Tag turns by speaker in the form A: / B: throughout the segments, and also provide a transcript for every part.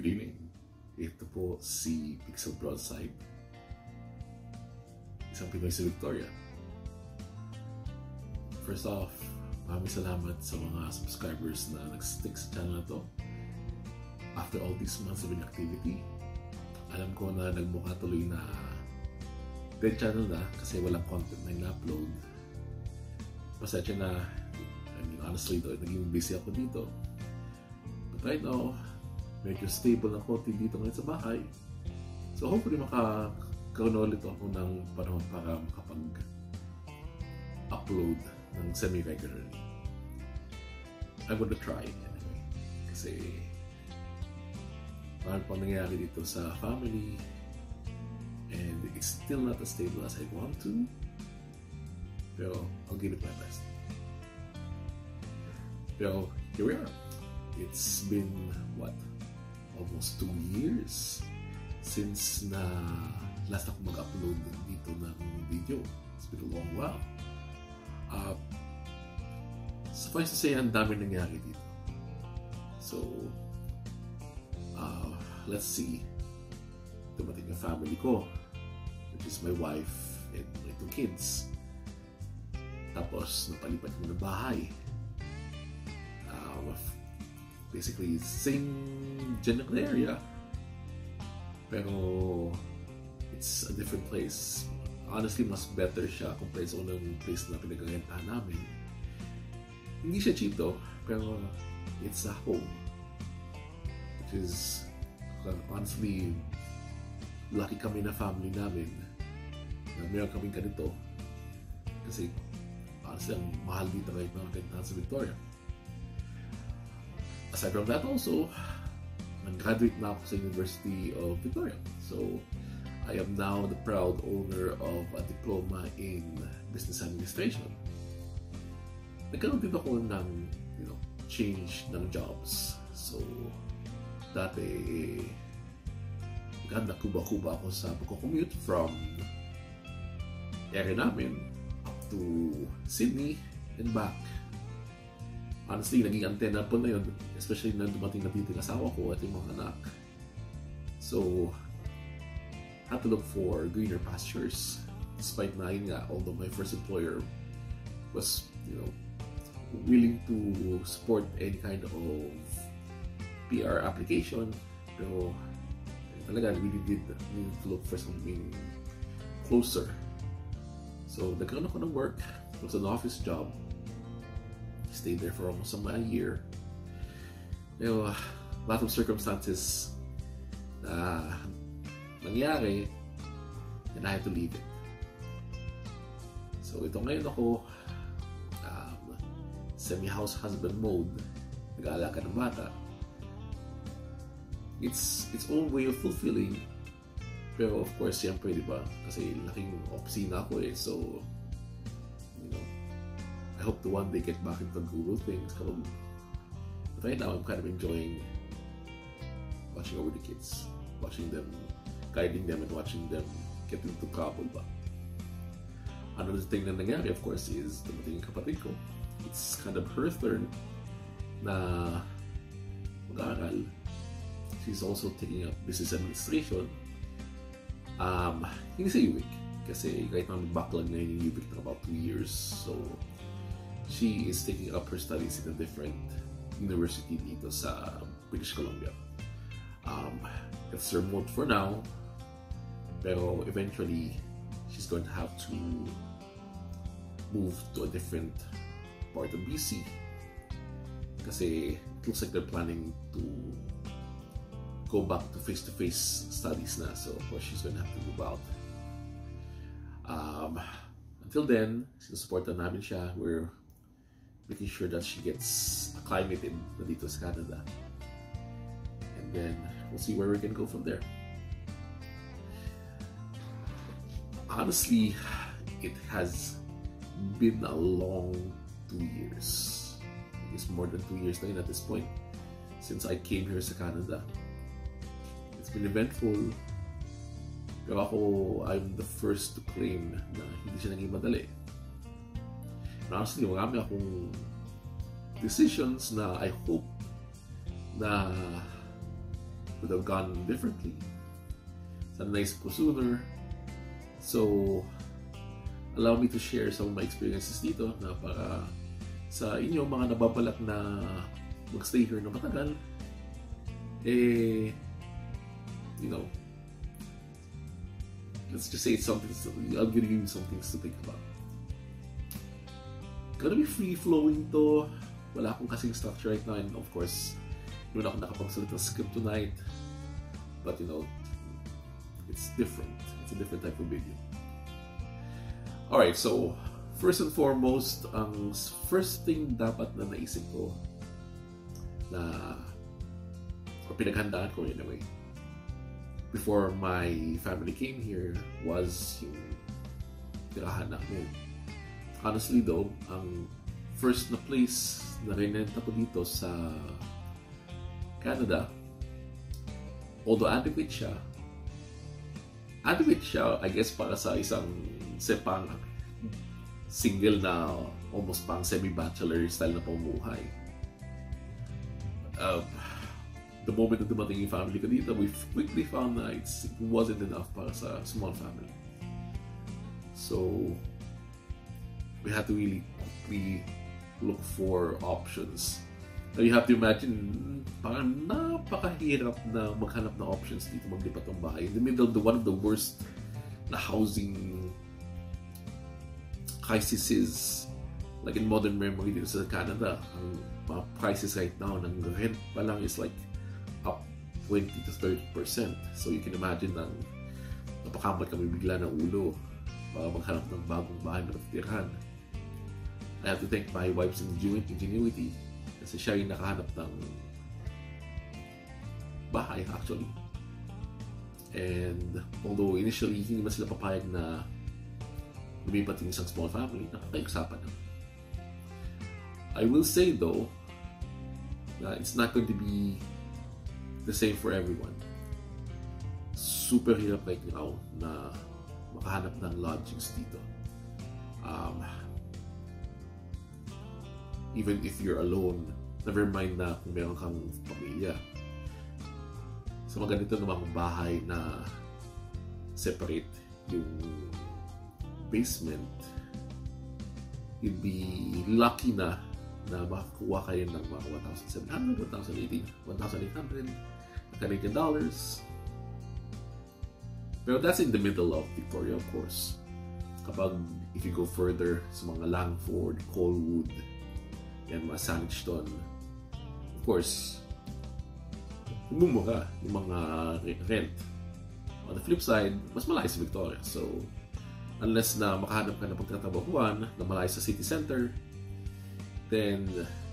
A: Good evening. Ito po si Pixel Broadside, isang Pinoy sa Victoria. First off, maraming salamat sa mga subscribers na nag-stick sa channel na to. After all these months of inactivity, alam ko na nagmukha tuloy na dead channel na kasi walang content na in-upload. Pasensya na, honestly though, naging busy ako dito. But right now, medyo stable ang konti dito ngayon sa bahay. So hopefully makakaroon ulit ako ng panahon para makapag-upload ng semi-regularly. I'm gonna try anyway. Kasi parang pang nangyayari dito sa family and it's still not as stable as I want to. Pero I'll give it my best. Pero here we are. It's been what? Almost 2 years since na last ako mag-upload dito ng video. It's been a long while. Suffice to say, ang dami nangyari dito. So, let's see. Dumating ang family ko, which is my wife and my 2 kids. Tapos, napalipat ko na bahay. Basically, same general area, pero it's a different place. Honestly, mas better siya compared sa unang place na pinag-rentahan namin. Hindi siya cheap though, pero it's a home. Which is, honestly, lucky kami na family namin na meron kaming ganito. Kasi, honestly, ang mahal dito kahit na rentahan sa Victoria. Aside from that also, nag-graduate na ako sa University of Victoria. So, I am now the proud owner of a diploma in business administration. Nagkaroon din ako ng, change ng jobs. So, dati, nagkuba-kuba ako sa pagko-commute from area namin up to Sydney and back. Honestly, naging antena po na yun, especially na dumating na dito yung asawa ko at yung mga anak. So, had to look for greener pastures. Despite na yun nga, although my first employer was, willing to support any kind of PR application, pero talaga, really did need to look for something closer. So, nagkaroon ako ng work. It was an office job. Stayed there for almost a year. A lot of circumstances nangyari and I had to leave it. So ito ngayon ako semi-house husband mode, nag-aalaga ng bata. It's own way of fulfilling, pero of course siyempre diba, kasi laking opisina ako so I hope to one day get back into Google things. But right now, I'm kind of enjoying watching over the kids, watching them, guiding them, and watching them get into trouble. Another thing na nangyari, of course, is dumating yung kapatid ko. It's kind of her turn na mag-aaral. She's also taking up business administration. Hindi sa UVic, kasi right now backlog na yung UVic na about 2 years. So, she is taking up her studies in a different university dito sa British Columbia. It's remote for now, pero eventually she's going to have to move to a different part of BC kasi it looks like they're planning to go back to face-to-face studies na, so of course she's going to have to move out. Until then, sinusuportan namin siya. We're making sure that she gets acclimated dito sa Canada. And then, we'll see where we can go from there. Honestly, it has been a long 2 years. It's more than 2 years na yun at this point since I came here sa Canada. It's been eventful. Pero ako, I'm the first to claim na hindi siya naging madali. Honestly, marami akong decisions na I hope na would have gone differently. Sana naisip ko sooner. So, allow me to share some of my experiences dito na para sa inyo mga nababalak na magstay here na matagal, let's just say it's something, I'll give you some things to think about. Gonna be free-flowing to. Wala akong kasing structure right now, and of course, hindi ako nakapagsalit ng script tonight. But it's different. It's a different type of video. Alright, so first and foremost, ang first thing dapat na naisip ko o pinaghandaan ko anyway, before my family came here was yung tirahan namin. Honestly though, ang first na place na rinenta ko dito sa Canada, although adequate siya, I guess, para sa isang pang single na almost pang semi-bachelor style na pamumuhay. The moment na dumating yung family ko dito, we quickly found that it wasn't enough para sa small family. So, we had to really quickly look for options. Now, you have to imagine, parang napakahirap na maghanap ng options dito maglipat ng bahay. In the middle of one of the worst na housing crises like in modern memory dito sa Canada. Ang mga prices right now ng rent pa lang is like up 20 to 30%. So you can imagine na napakamot kami bigla ng ulo para maghanap ng bagong bahay na matitirahan. I have to thank my wife's ingenuity kasi siya yung nakahanap ng bahay actually. And although initially hindi man sila papayag na lumipat yung isang small family, nakakaiusapan na. I will say though, that it's not going to be the same for everyone. Super hirap right now na makahanap ng lodgings dito. Even if you're alone, never mind na kung meron kang pamilya. Sa mga ganito namang bahay na separate yung basement, you'd be lucky na makakuha kayo ng mga 1,700, 1,800 Canadian dollars. Pero that's in the middle of Victoria, of course. Kapag if you go further sa mga Langford, Colwood, yan mga Sandstone, of course, umumura yung mga rent. On the flip side, mas malayo sa Victoria. So, unless na makahanap ka ng pagtatrabahuan na malayo sa city center, then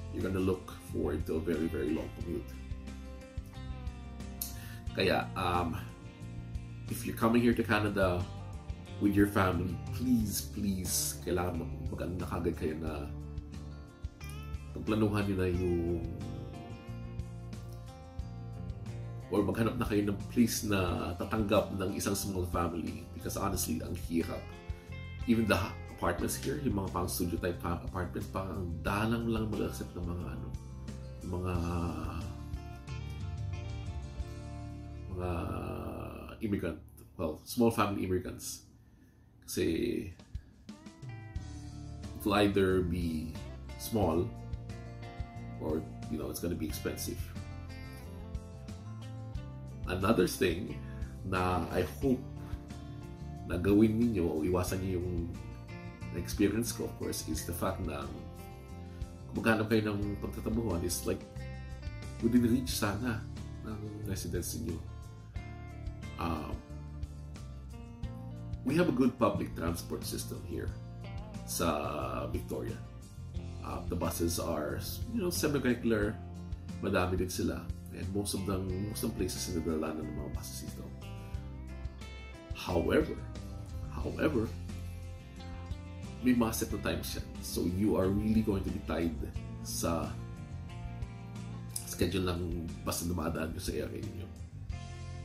A: you're gonna look forward to a very, very long commute. Kaya, if you're coming here to Canada with your family, please, kailangan mag-ano na kagad kayo na pagplanuhan nyo na yung or maghanap na kayo ng place na tatanggap ng isang small family, because honestly, ang hirap. Even the apartments here, yung mga pang studio type apartments, parang dalang lang mag-accept ng mga immigrant, well, small family immigrants. Kasi it will either be small or it's gonna be expensive. Another thing na I hope na gawin ninyo o iwasan niyo yung experience ko, of course, is the fact na kung maghanap kayo ng pagtatabuhan is like within reach sana ng residence niyo. We have a good public transport system here sa Victoria. The buses are semi-regular, madami din sila. And most of places in the Netherlands ng mga buses ito. However, may mga set na times yan. So you are really going to be tied sa schedule ng bus na dumadaan nyo sa area niyo.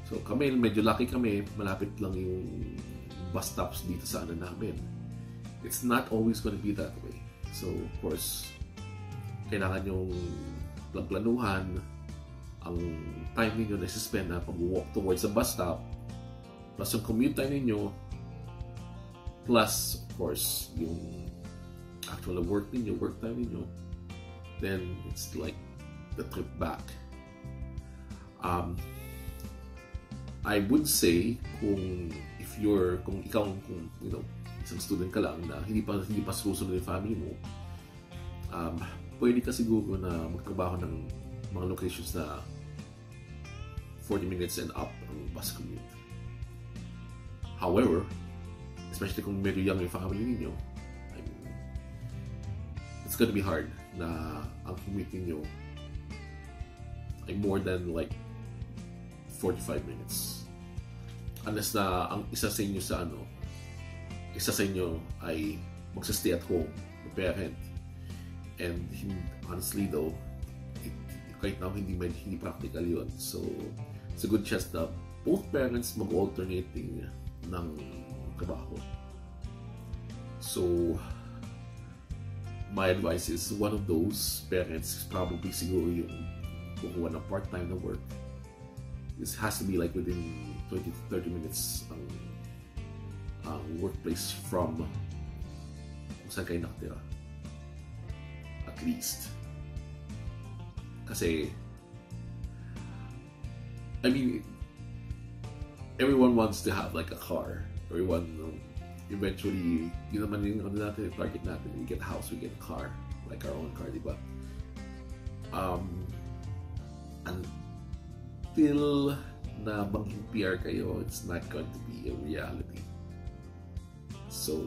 A: So kami, medyo lucky kami, malapit lang yung bus stops dito sa namin. It's not always going to be that way. So of course, kailangan yung planuhan ang time ninyo na spend na pag-walk towards the bus stop, plus yung commute time ninyo, plus, of course, yung actual work time ninyo, then it's like the trip back. I would say kung ikaw isang student ka lang na hindi pa susunod yung family mo, pwede ka siguro na magtrabaho ng mga locations na 40 minutes and up ang bus commute. However, especially kung medyo young yung family ninyo, it's gonna be hard na ang commute ninyo ay more than like 45 minutes. Unless na ang isa sa inyo ay magsa-stay at home, parent. And honestly though, right now hindi practical yun. So, it's a good chance na both parents mag-alternating ng trabaho. So, my advice is one of those parents probably siguro yung kukuha ng part-time na work. This has to be like within 20 to 30 minutes ang workplace from kung saan kayo nakatira. At least. Kasi, I mean, everyone wants to have like a car. Everyone, eventually, yun naman yung target natin. We get a house, we get a car. Like our own car, diba? Until na maging PR kayo, it's not going to be a reality. So,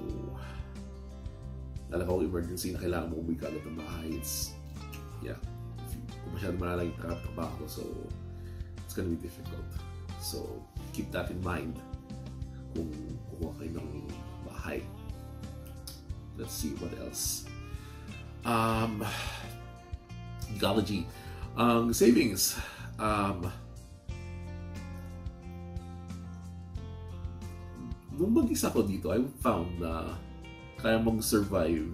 A: talaga kung emergency na kailangan mo umuwi ka agad ng bahay, kung masyadong malalang yung trabaho, so it's gonna be difficult. So, keep that in mind kung kukuha kayo ng bahay. Let's see what else. Ecology. Savings. Nung mag-isa ko dito, I found na kaya mong survive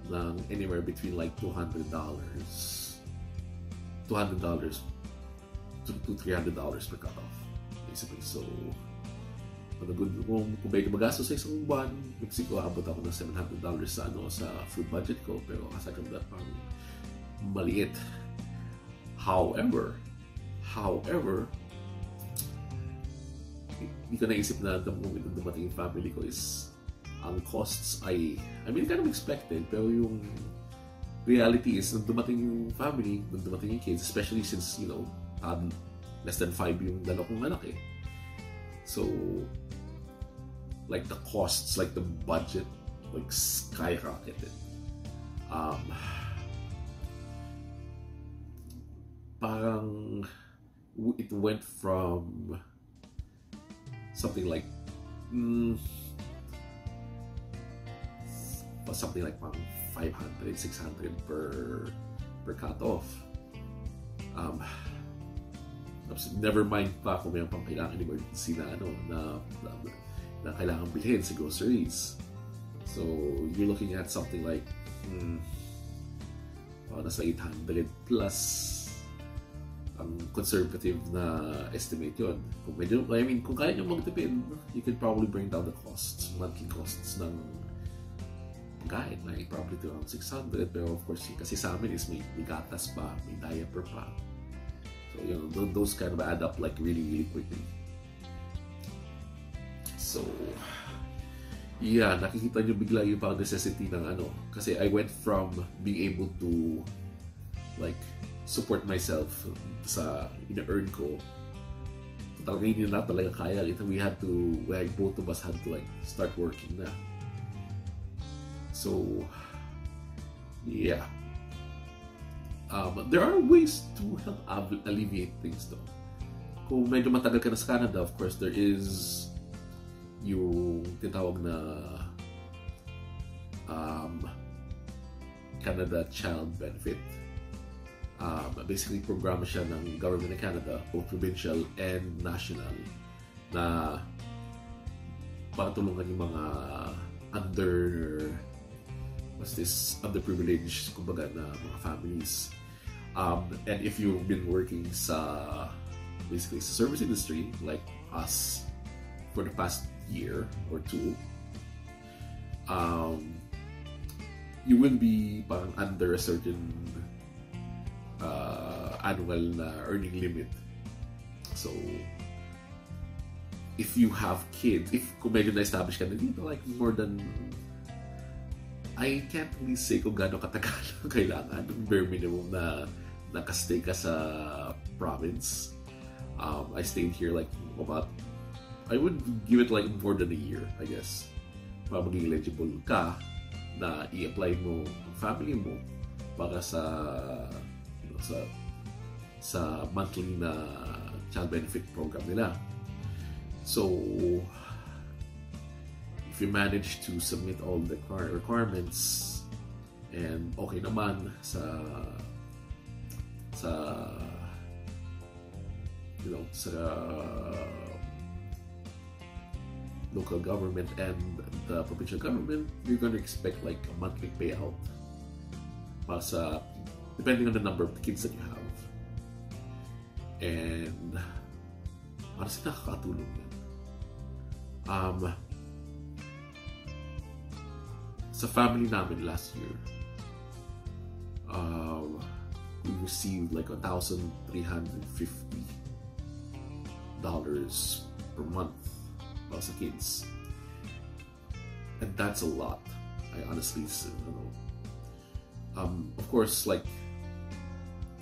A: ng anywhere between like $200 to $300 per cut-off. Basically, so kung may magastos sa isang buwan, Mexico, abot ako ng $700 sa food budget ko, pero aside from that, parang maliit. However, hindi ko naisip na nung dumating yung family ko is ang costs ay, I mean, kind of expected, pero yung reality is nung dumating yung family, nung dumating yung kids, especially since, less than 5 yung dalawa kong anak eh. So, like the costs, like the budget, like skyrocketed. Parang it went from something like pang 500, 600 per cut-off. Never mind pa kung may pang kailangan emergency na kailangan bilhin sa groceries. So you're looking at something like nasa 800 plus ang conservative na estimate yun. Kung kaya nyo magtipid, you could probably bring down the costs, monthly costs ng pagkain, like probably to around 600, pero of course, kasi sa amin is may gatas pa, may diaper pa. So, those kind of add up like really, really quickly. So, yeah, nakikita nyo bigla yung parang necessity ng kasi I went from being able to like support myself sa ina-earn ko. Talaga hindi na talaga kaya. Both of us had to like start working na. So, yeah. There are ways to help alleviate things though. Kung medyo matagal ka na sa Canada, of course, there is yung tinatawag na Canada Child Benefit. Basically, programa siya ng government ng Canada, both provincial and national, na patulungan yung mga underprivileged, kumbaga, na mga families. And if you've been working basically sa service industry like us for the past year or two, you will be parang under a certain annual earning limit. So, if you have kids, kung medyo na-establish ka na dito, like more than, I can't really say kung gaano katagal kailangan, yung bare minimum na nakastay ka sa province. I stayed here like I would give it like more than a year, I guess, para maging eligible ka na i-apply mo ang family mo para sa monthly na child benefit program nila. So, if you manage to submit all the requirements and okay naman sa local government and the provincial government, you're going to expect like a monthly payout depending on the number of kids that you have. And honestly, nakakatulong yan. Sa family namin last year, we received like $1,350 per month sa kids, and that's a lot. I honestly don't know. Of course, like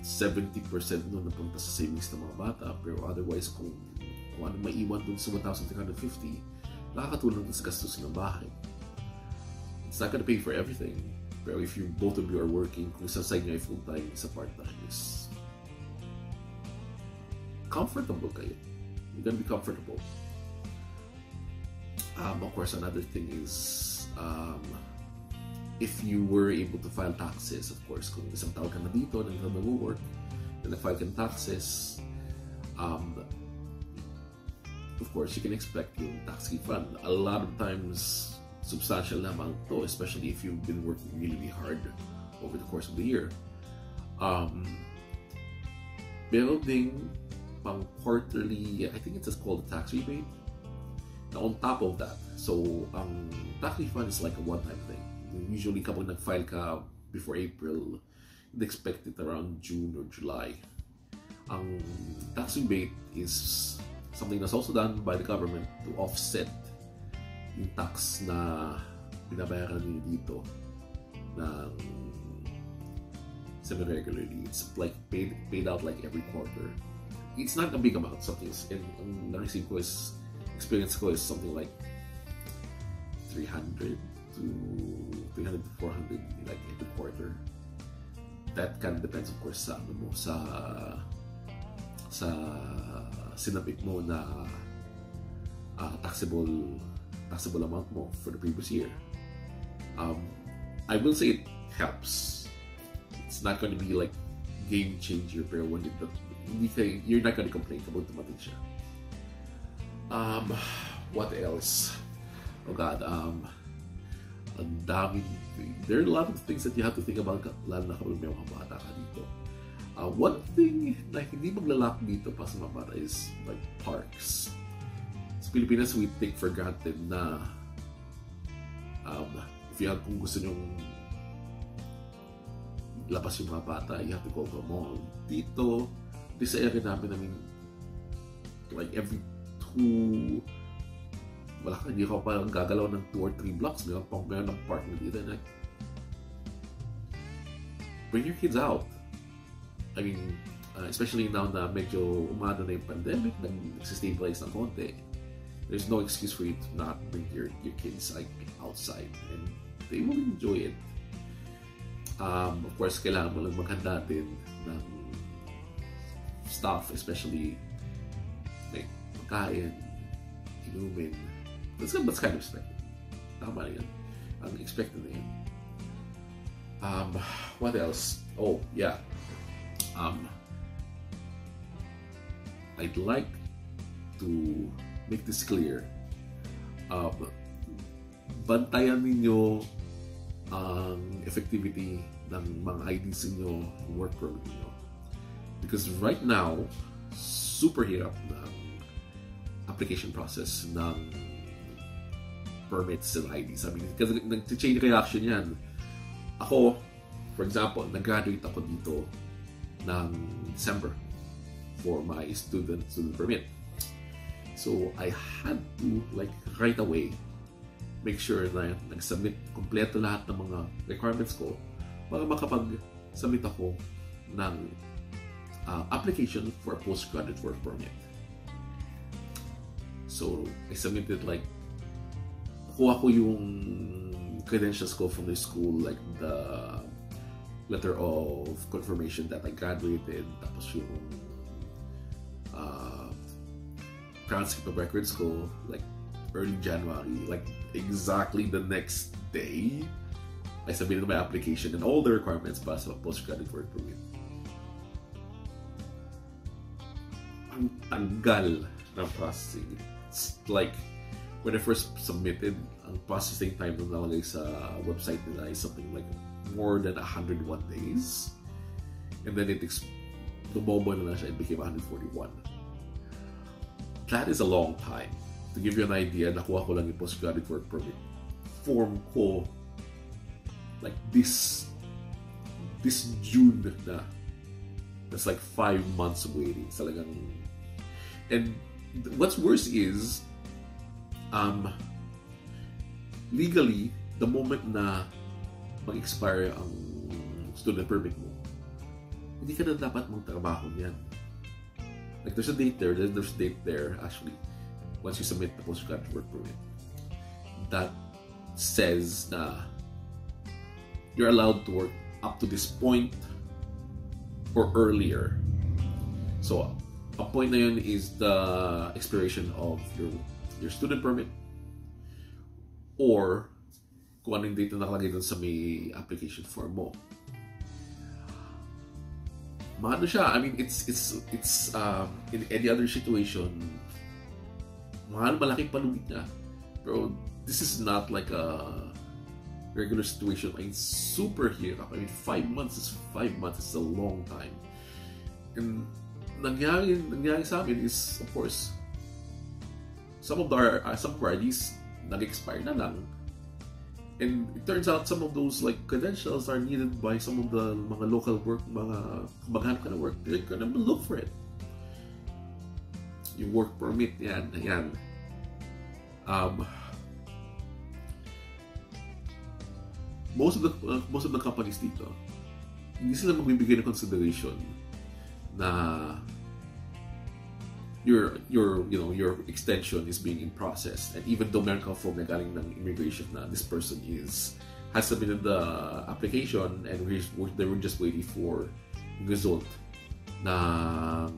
A: 70% nun napunta sa savings ng mga bata, pero otherwise kung ano maiwan dun sa 1,350, nakakatulong din sa gastusin ng bahay. It's not gonna pay for everything, pero if both of you are working, kung isang side nyo ay full-time, isa part-time, is comfortable kayo. You're gonna be comfortable. Of course, another thing is if you were able to file taxes, of course, kung isang taon ka na dito, nag-work, na nag-file ka ng taxes, of course, you can expect yung tax refund. A lot of times, substantial na amount to, especially if you've been working really, really hard over the course of the year. Building pang quarterly, I think it's just called a tax rebate. Now, on top of that, so ang tax refund is like a one-time thing. Usually, kapag nag-file ka before April, you'd expect it around June or July. Ang tax rebate is something that's also done by the government to offset yung tax na binabayaran niyo dito ng semi-regularly. It's like paid out like every quarter. It's not a big amount. Something and na-receive ko is experience ko is something like 300 to 400 like every quarter. That kind of depends, of course, sa sinabit mo na taxable amount mo for the previous year. I will say it helps. It's not going to be like game changer, pero when you're not going to complain kapag dumating siya. What else? Oh God, ang dami. There are a lot of things that you have to think about, lalo na kapag may mga bata ka dito. One thing na hindi maglalak dito pa sa mga bata is like parks. Sa Pilipinas, we take for granted na kung gusto nyong labas yung mga bata, you have to go to a mall. Dito sa area namin, I mean, like every hindi ka pa gagalaw ng 2 or 3 blocks, meron ng park na dito. Like, bring your kids out. I mean, especially now na medyo umano na yung pandemic, nag-stabilize ng konti. There's no excuse for you to not bring your kids like outside, and they will enjoy it. Of course, kailangan mo lang maghanda din ng stuff, especially like pagkain, inumin. That's kind of expected. Tama na yan. Ang expected na yan. What else? Oh, yeah. I'd like to make this clear. Bantayan ninyo ang effectivity ng mga IDs ninyo, work permit ninyo. Because right now, super hirap ng application process ng permits and IDs. I mean, kasi nag-chain reaction yan. Ako, for example, nag-graduate ako dito ng December for my student permit. So, I had to, like, right away, make sure na nag-submit kompleto lahat ng mga requirements ko para makapag-submit ako ng application for a postgraduate work permit. So, I submitted, like, kuha ko yung credentials ko from the school, like the letter of confirmation that I graduated, tapos yung transcript of records ko, like early January, like exactly the next day, I submitted my application and all the requirements para sa postgraduate work permit. Ang tagal ng processing. It's like, when I first submitted, ang processing time na nalagay sa website nila is something like more than 101 days. And then tumobo na siya, it became 141. That is a long time. To give you an idea, nakuha ko lang yung postgraduate work permit form ko like this June na. That's like 5 months waiting. Talagang, and what's worse is, legally, the moment na mag-expire ang student permit mo, hindi ka na dapat magtrabaho niyan. Like, there's a date there, actually, once you submit the postgraduate work permit, that says na you're allowed to work up to this point or earlier. So, a point na yun is the expiration of your student permit, or kung anong date na nakalagay dun sa may application form mo. Maano siya, I mean, it's in any other situation, malaking palugit niya. Pero this is not like a regular situation. I mean, super hirap. I mean, 5 months is a long time. And nangyari sa amin is, of course, some of our IDs nag-expire na lang. And it turns out some of those like credentials are needed by some of the mga local work, mga maghanap ka na work, they're gonna look for it. Yung work permit, yan. Most of the companies dito, hindi sila magbibigay ng consideration na your extension is being in process, and even though meron kang form na galing ng immigration na this person has submitted the application and they were just waiting for result ng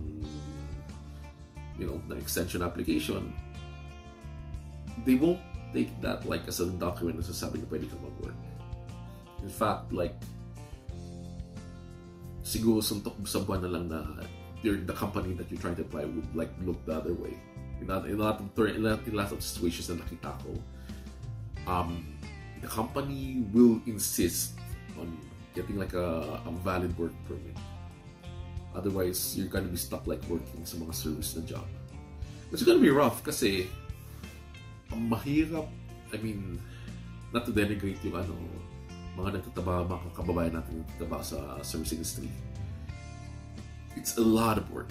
A: the extension application, they won't take that like as a document na sasabi na pwede kang mag-work. In fact, like, siguro suntok sa buwan na lang na the company that you're trying to apply would like look the other way. In a lot of situations na nakita ko, the company will insist on getting like a valid work permit. Otherwise, you're gonna be stuck like working sa mga service na job. It's gonna be rough kasi mahirap. I mean, not to denigrate yung mga mga kababayan natin nagtatrabaho sa service industry. It's a lot of work.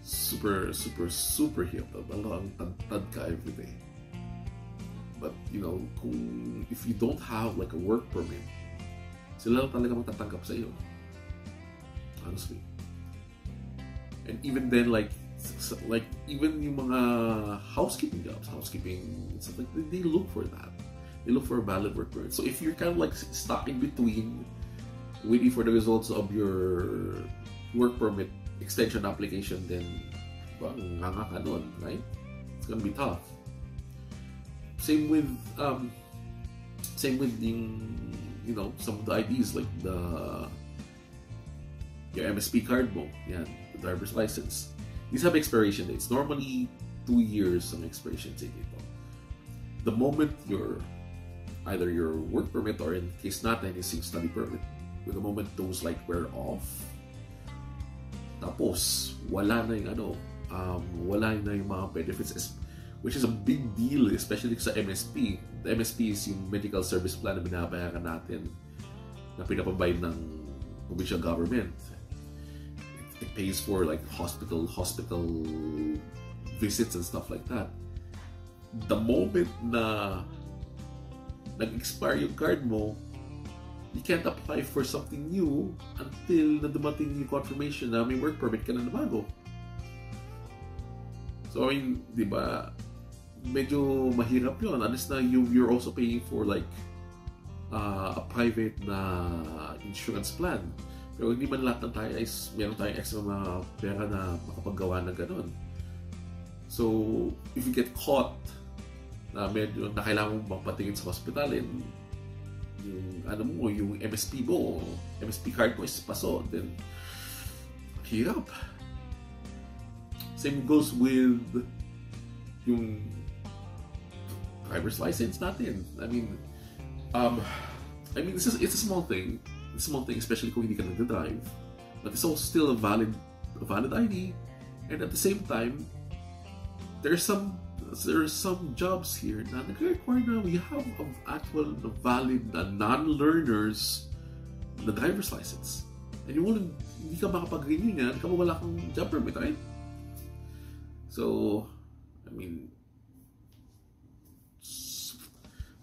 A: Super hirap. Ang tad ka every day. But, if you don't have like a work permit, sila lang talaga magtatanggap sa iyo. Honestly. And even then, like even yung mga housekeeping jobs, stuff like they look for that. They look for a valid work permit. So if you're kind of like stuck in between, waiting for the results of your work permit extension application, then nganga ka doon, right? It's gonna be tough. Same with yung some of the IDs, like your MSP card mo, yan, the driver's license. These have expiration dates. Normally 2 years ang expiration date ito. The moment either your work permit, or in case natin is yung study permit, with the moment those like wear off, Tapos, wala na yung wala na yung mga benefits, which is a big deal, especially sa MSP. The MSP is yung medical service plan na binabayaran natin na pinapabayad ng provincial government. It pays for like hospital visits and stuff like that. The moment na nag-expire yung card mo, you can't apply for something new until na dumating yung confirmation na may work permit ka na bago. So I mean, di ba, medyo mahirap yun unless na you're also paying for like a private na insurance plan. Pero hindi man lahat ng tayo ay meron tayong extra na pera na makapaggawa ng ganun. So if you get caught na medyo na kailangan mong magpatingin sa hospital and yung MSP mo, MSP card mo is paso, then hirap. Same goes with yung driver's license natin. I mean it's a small thing. It's a small thing, especially kung hindi ka nag-drive. But it's also still a valid ID. And at the same time, there are some jobs here na nag-require na we have actual valid non-learners na driver's license. And hindi ka makapag-renew niyan kung wala kang job permit, right? So, I mean,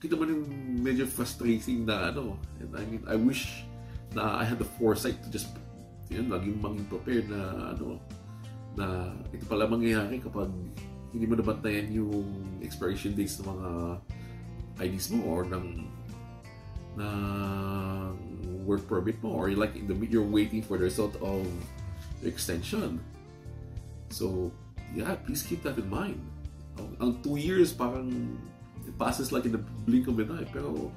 A: kita mo yung medyo frustrating na and I mean, I wish na I had the foresight to just maging prepared na na ito pala mangyayari kapag hindi mo nabantayan yung expiration dates ng mga IDs mo or ng work permit mo, or like you're waiting for the result of the extension. So yeah, please keep that in mind. Ang 2 years parang it passes like in the blink of an eye, pero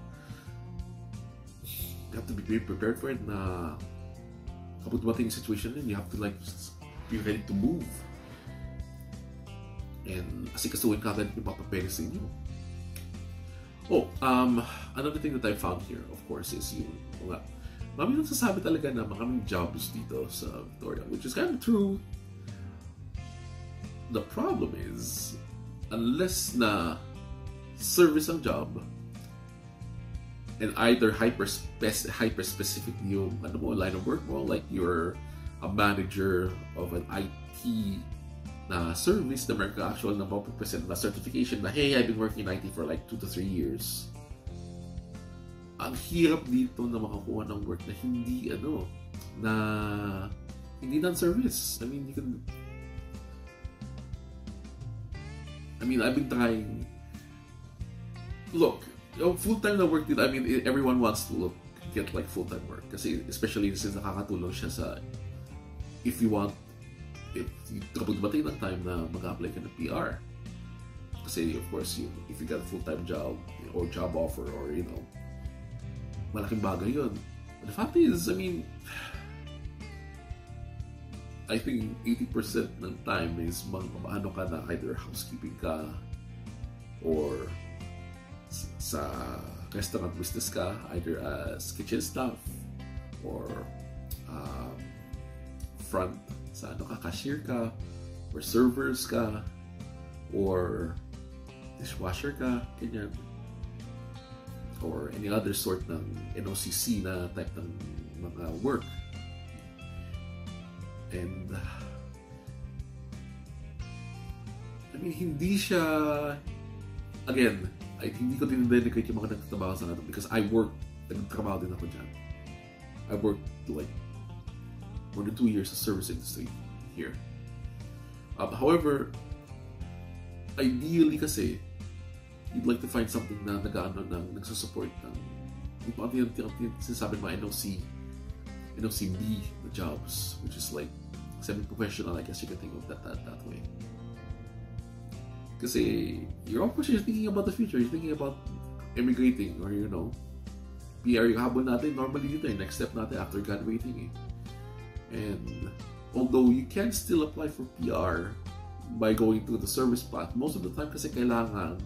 A: you have to be prepared for it na kapag dumating yung situation din, you have to like be ready to move. And asikasuhin ka agad yung papapeles sa inyo. Another thing that I found here, of course, is yung mami nagsasabi talaga na maraming jobs dito sa Victoria, which is kind of true. The problem is, unless na service ang job, and either hyper specific yung line of work mo, like you're a manager of an IT na service na meron ka actual na mapapresent na certification na hey, I've been working in IT for like 2 to 3 years. Ang hirap dito na makakuha ng work na hindi hindi non-service. I mean, I've been trying. Look, full-time na work dito, I mean, everyone wants to get like full-time work. Kasi especially since nakakatulong siya sa kapag dumating ng time na mag-apply ka ng PR. Kasi of course, if you got a full-time job or job offer or malaking bagay yun. But the fact is, I mean, I think 80% ng time is ano ka na, either housekeeping ka or sa restaurant business ka, either as kitchen staff or front sa cashier ka or servers ka or dishwasher ka, ganyan, or any other sort ng NOCC na type ng mga work. And I mean, hindi siya, again, hindi ko din-dedicate yung mga nagtatrabaho sa natin because nagtatrabaho din ako dyan. I worked like more than 2 years sa service industry here. However, ideally kasi, you'd like to find something na nagsusupport ng yung sinasabi mga NOCB na jobs, which is like semi-professional, I guess you can think of that way. Kasi you're of course thinking about the future, you're thinking about immigrating or PR yung habol natin normally dito next step natin after graduating And although you can still apply for PR by going through the service path, most of the time kasi kailangan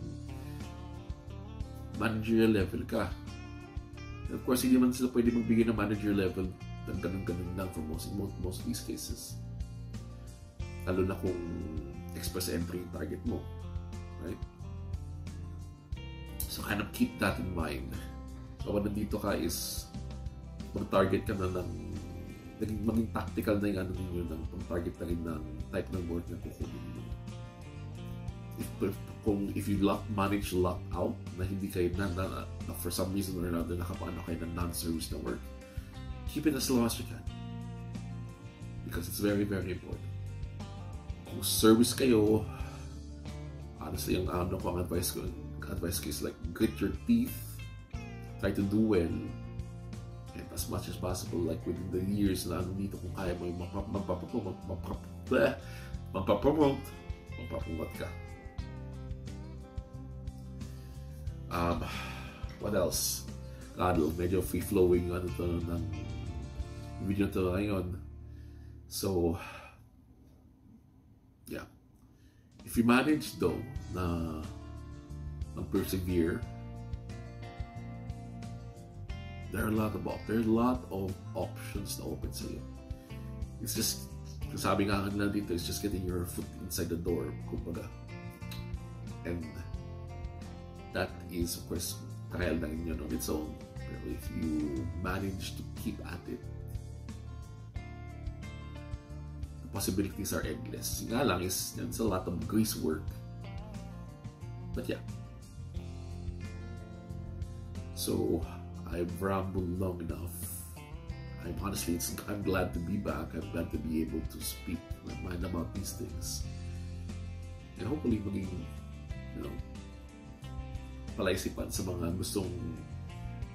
A: managerial level ka. And of course, hindi man sila pwede magbigay ng manager level ng ganun-ganun lang for most of these cases. Lalo na kung express entry yung target mo. Right? So kind of keep that in mind. So kung nandito ka is mag-target ka na ng maging tactical na yung ano ninyo ng pang-target na rin ng type ng work na kukunin mo. If you manage to lock out na hindi kayo na for some reason or another nakapaano kayo ng non-service na work, keep it as low as you can. Because it's very, very important. Kung service kayo, honestly, ang advice ko is like grit your teeth, try to do well, and as much as possible, like within the years na dito, kung kaya mo yung magpapromote ka. What else? Medyo free-flowing ng video to ngayon. So, yeah. If you manage though na persevere, there are a lot of options na open sa iyo. It's just, sabi nga nila dito, it's just getting your foot inside the door, kumbaga. And that is, of course, trial na yun on its own. Pero if you manage to keep at it, the possibilities are endless. Nga lang is, it's a lot of grease work. But yeah. So, I've rambled long enough. I'm glad to be back. I'm glad to be able to speak my mind about these things. And hopefully maging, palaisipan sa mga gustong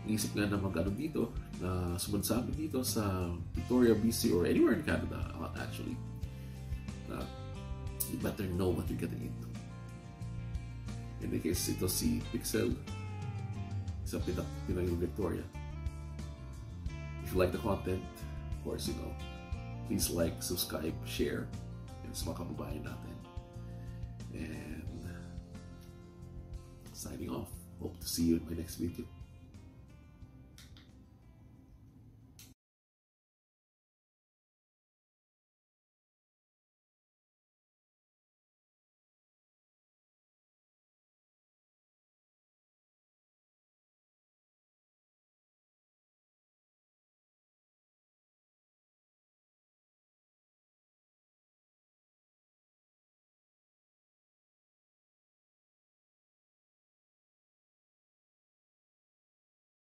A: isip nga na mag-ano dito, na sumansami dito sa Victoria, BC, or anywhere in Canada, actually. You better know what you're getting into. In the case, ito si Pixel sa Pinoy Victoria. If you like the content, of course, please like, subscribe, share, and sa mga kababayan natin. And signing off. Hope to see you in my next video.